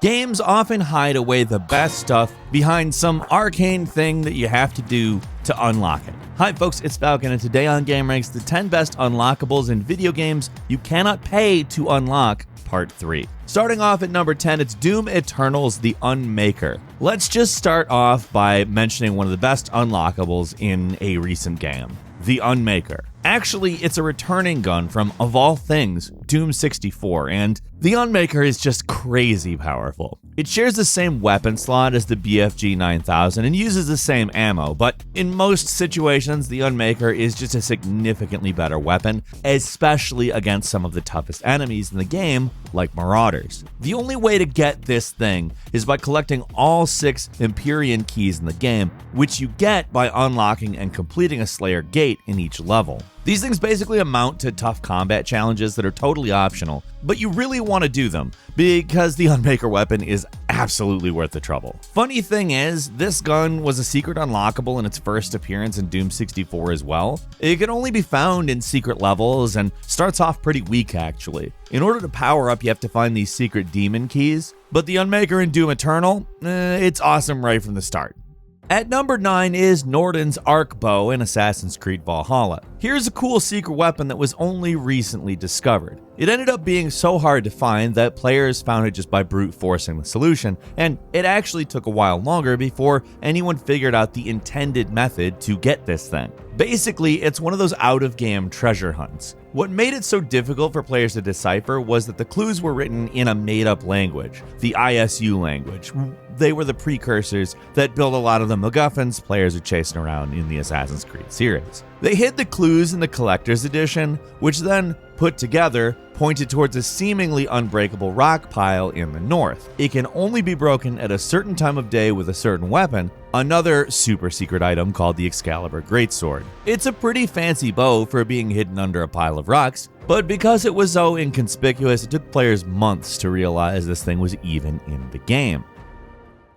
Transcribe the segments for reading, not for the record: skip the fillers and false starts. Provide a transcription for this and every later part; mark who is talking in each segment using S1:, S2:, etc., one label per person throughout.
S1: Games often hide away the best stuff behind some arcane thing that you have to do to unlock it. Hi folks, it's Falcon, and today on gameranx, the 10 best unlockables in video games you cannot pay to unlock, part 3. Starting off at number 10, it's Doom Eternal's The Unmaker. Let's just start off by mentioning one of the best unlockables in a recent game, The Unmaker. Actually, it's a returning gun from, of all things, Doom 64, and the Unmaker is just crazy powerful. It shares the same weapon slot as the BFG 9000 and uses the same ammo, but in most situations, the Unmaker is just a significantly better weapon, especially against some of the toughest enemies in the game, like Marauders. The only way to get this thing is by collecting all 6 Empyrean keys in the game, which you get by unlocking and completing a Slayer gate in each level. These things basically amount to tough combat challenges that are totally optional, but you really want to do them because the Unmaker weapon is absolutely worth the trouble. Funny thing is, this gun was a secret unlockable in its first appearance in Doom 64 as well. It can only be found in secret levels and starts off pretty weak actually. In order to power up, you have to find these secret demon keys, but the Unmaker in Doom Eternal, it's awesome right from the start. At number 9 is Norris Arkbow in Assassin's Creed Valhalla. Here's a cool secret weapon that was only recently discovered. It ended up being so hard to find that players found it just by brute forcing the solution, and it actually took a while longer before anyone figured out the intended method to get this thing. Basically, it's one of those out-of-game treasure hunts. What made it so difficult for players to decipher was that the clues were written in a made-up language, the ISU language. They were the precursors that built a lot of the MacGuffins players are chasing around in the Assassin's Creed series. They hid the clues in the Collector's Edition, which then, put together, pointed towards a seemingly unbreakable rock pile in the north. It can only be broken at a certain time of day with a certain weapon, another super secret item called the Excalibur Greatsword. It's a pretty fancy bow for being hidden under a pile of rocks, but because it was so inconspicuous, it took players months to realize this thing was even in the game.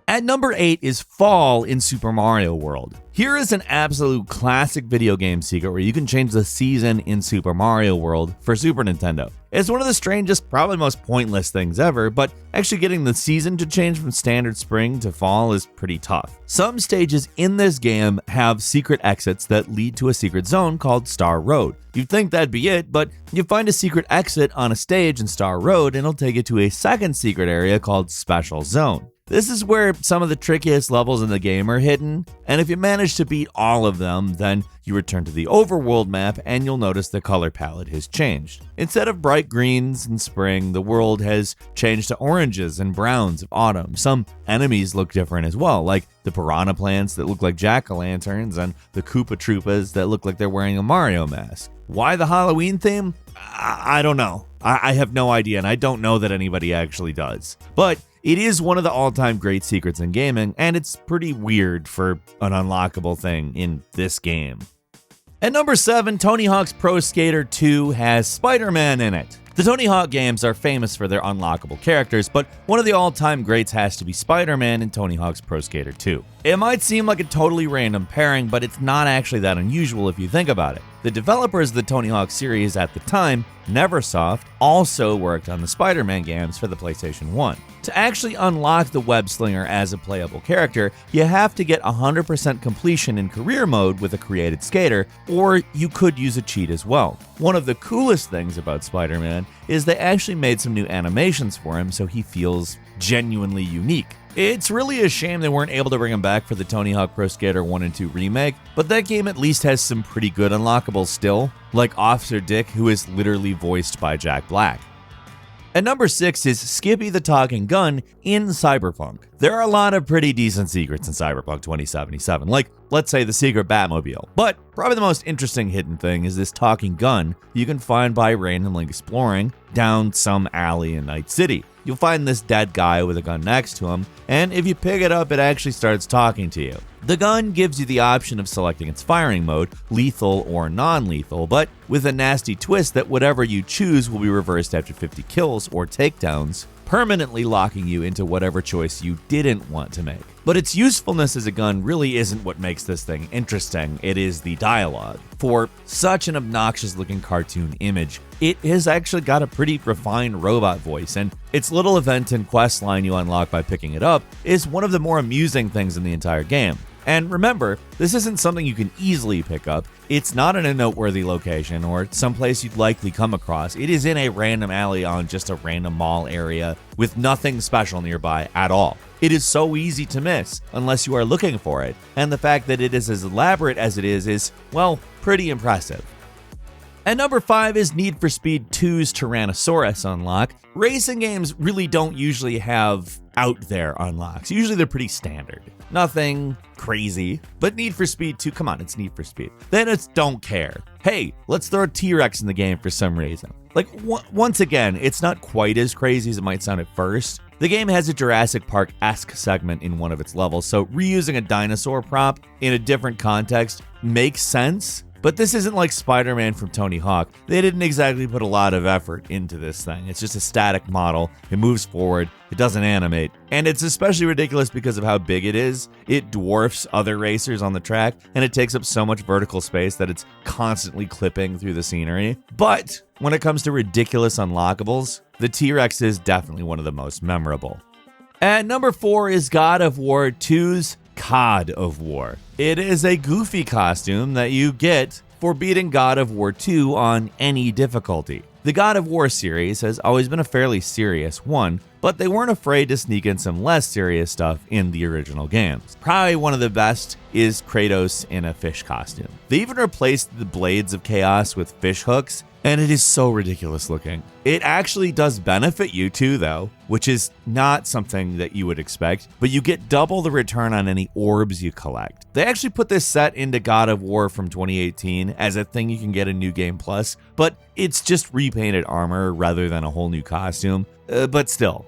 S1: At number 8 is Fall in Super Mario World. Here is an absolute classic video game secret where you can change the season in Super Mario World for Super Nintendo. It's one of the strangest, probably most pointless things ever, but actually getting the season to change from standard spring to fall is pretty tough. Some stages in this game have secret exits that lead to a secret zone called Star Road. You'd think that'd be it, but you find a secret exit on a stage in Star Road and it'll take you to a second secret area called Special Zone. This is where some of the trickiest levels in the game are hidden, and if you manage to beat all of them, then you return to the overworld map and you'll notice the color palette has changed. Instead of bright greens in spring, the world has changed to oranges and browns of autumn. Some enemies look different as well, like the piranha plants that look like jack-o'-lanterns and the Koopa Troopas that look like they're wearing a Mario mask. Why the Halloween theme? I don't know. I have no idea, and I don't know that anybody actually does. But it is one of the all-time great secrets in gaming, and it's pretty weird for an unlockable thing in this game. At number 7, Tony Hawk's Pro Skater 2 has SpiderMan in it. The Tony Hawk games are famous for their unlockable characters, but one of the all-time greats has to be Spider-Man in Tony Hawk's Pro Skater 2. It might seem like a totally random pairing, but it's not actually that unusual if you think about it. The developers of the Tony Hawk series at the time, Neversoft, also worked on the Spider-Man games for the PlayStation 1. To actually unlock the Web Slinger as a playable character, you have to get 100% completion in career mode with a created skater, or you could use a cheat as well. One of the coolest things about Spider-Man is they actually made some new animations for him so he feels genuinely unique. It's really a shame they weren't able to bring him back for the Tony Hawk Pro Skater 1 and 2 remake, but that game at least has some pretty good unlockables still, like Officer Dick, who is literally voiced by Jack Black. At number 6 is Skippy the Talking Gun in Cyberpunk. There are a lot of pretty decent secrets in Cyberpunk 2077, like, let's say, the secret Batmobile. But probably the most interesting hidden thing is this talking gun you can find by randomly exploring down some alley in Night City. You'll find this dead guy with a gun next to him, and if you pick it up, it actually starts talking to you. The gun gives you the option of selecting its firing mode, lethal or non-lethal, but with a nasty twist that whatever you choose will be reversed after 50 kills or takedowns permanently locking you into whatever choice you didn't want to make. But its usefulness as a gun really isn't what makes this thing interesting, it is the dialogue. For such an obnoxious looking cartoon image, it has actually got a pretty refined robot voice, and its little event and quest line you unlock by picking it up is one of the more amusing things in the entire game. And remember, this isn't something you can easily pick up. It's not in a noteworthy location or someplace you'd likely come across. It is in a random alley on just a random mall area with nothing special nearby at all. It is so easy to miss unless you are looking for it, and the fact that it is as elaborate as it is, well, pretty impressive. At number 5 is Need for Speed 2's Tyrannosaurus unlock. Racing games really don't usually have out there unlocks. Usually they're pretty standard. Nothing crazy, but Need for Speed 2, come on, it's Need for Speed. Then it's don't care. Hey, let's throw a T-Rex in the game for some reason. Like, once again, it's not quite as crazy as it might sound at first. The game has a Jurassic Park-esque segment in one of its levels, so reusing a dinosaur prop in a different context makes sense. But this isn't like SpiderMan from Tony Hawk. They didn't exactly put a lot of effort into this thing. It's just a static model. It moves forward. It doesn't animate. And it's especially ridiculous because of how big it is. It dwarfs other racers on the track, and it takes up so much vertical space that it's constantly clipping through the scenery. But when it comes to ridiculous unlockables, the T-Rex is definitely one of the most memorable. At number 4 is God of War 2's COD of War. It is a goofy costume that you get for beating God of War 2 on any difficulty. The God of War series has always been a fairly serious one, but they weren't afraid to sneak in some less serious stuff in the original games. Probably one of the best is Kratos in a fish costume. They even replaced the blades of chaos with fish hooks, and it is so ridiculous looking. It actually does benefit you too, though, which is not something that you would expect, but you get double the return on any orbs you collect. They actually put this set into God of War from 2018 as a thing you can get in New Game Plus, but it's just repainted armor rather than a whole new costume, but still.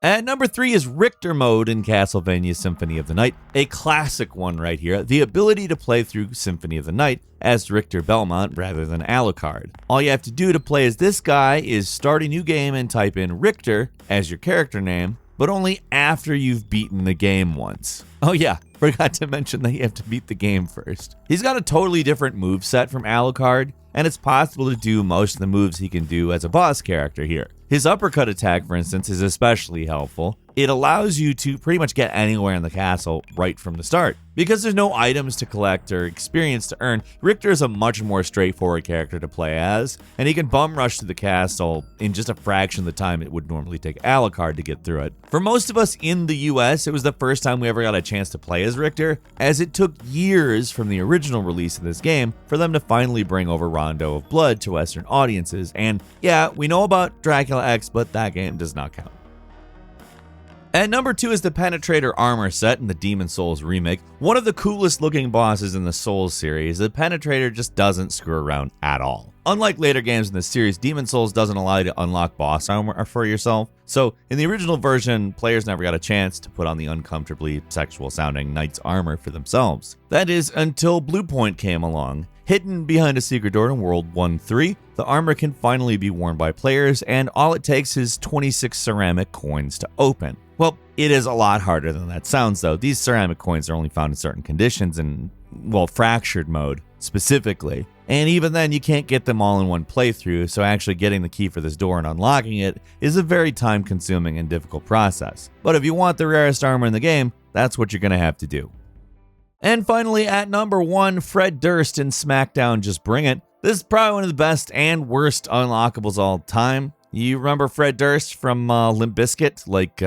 S1: At number 3 is Richter Mode in Castlevania Symphony of the Night, a classic one right here, the ability to play through Symphony of the Night as Richter Belmont rather than Alucard. All you have to do to play as this guy is start a new game and type in Richter as your character name, but only after you've beaten the game once. Oh yeah, forgot to mention that you have to beat the game first. He's got a totally different moveset from Alucard, and it's possible to do most of the moves he can do as a boss character here. His uppercut attack, for instance, is especially helpful. It allows you to pretty much get anywhere in the castle right from the start. Because there's no items to collect or experience to earn, Richter is a much more straightforward character to play as, and he can bum rush to the castle in just a fraction of the time it would normally take Alucard to get through it. For most of us in the US, it was the first time we ever got a chance to play as Richter, as it took years from the original release of this game for them to finally bring over Rondo of Blood to Western audiences. And yeah, we know about Dracula X, but that game does not count. At number 2 is the Penetrator armor set in the Demon Souls remake. One of the coolest looking bosses in the Souls series, the Penetrator just doesn't screw around at all. Unlike later games in the series, Demon Souls doesn't allow you to unlock boss armor for yourself. So in the original version, players never got a chance to put on the uncomfortably sexual sounding knight's armor for themselves. That is until Bluepoint came along. Hidden behind a secret door in World 1-3, the armor can finally be worn by players, and all it takes is 26 ceramic coins to open. Well, it is a lot harder than that sounds, though. These ceramic coins are only found in certain conditions in, well, fractured mode specifically. And even then, you can't get them all in one playthrough, so actually getting the key for this door and unlocking it is a very time-consuming and difficult process. But if you want the rarest armor in the game, that's what you're going to have to do. And finally, at number 1, Fred Durst in Smackdown Just Bring It. This is probably one of the best and worst unlockables all time. You remember Fred Durst from Limp Bizkit? Like,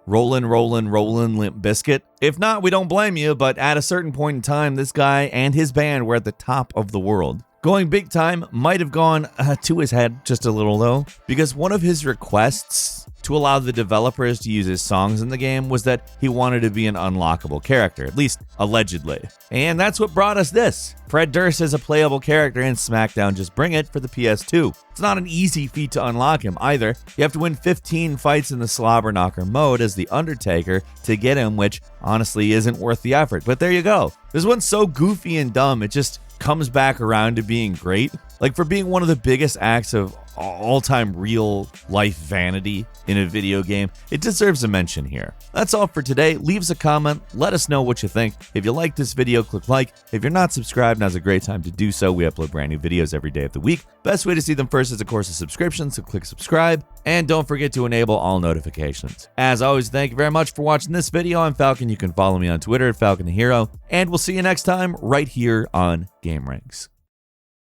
S1: Rollin', Rollin', Rollin', Limp Bizkit? If not, we don't blame you, but at a certain point in time, this guy and his band were at the top of the world. Going big time might have gone to his head just a little, though, because one of his requests to allow the developers to use his songs in the game was that he wanted to be an unlockable character, at least allegedly. And that's what brought us this. Fred Durst is a playable character in Smackdown Just Bring It for the PS2. It's not an easy feat to unlock him either. You have to win 15 fights in the Slobber Knocker mode as the Undertaker to get him, which honestly isn't worth the effort. But there you go. This one's so goofy and dumb, it just comes back around to being great. Like, for being one of the biggest acts of all-time real-life vanity in a video game, it deserves a mention here. That's all for today. Leave us a comment. Let us know what you think. If you like this video, click like. If you're not subscribed, now's a great time to do so. We upload brand new videos every day of the week. Best way to see them first is, of course, a subscription, so click subscribe. And don't forget to enable all notifications. As always, thank you very much for watching this video. I'm Falcon. You can follow me on Twitter at Falcon the Hero. And we'll see you next time right here on gameranx.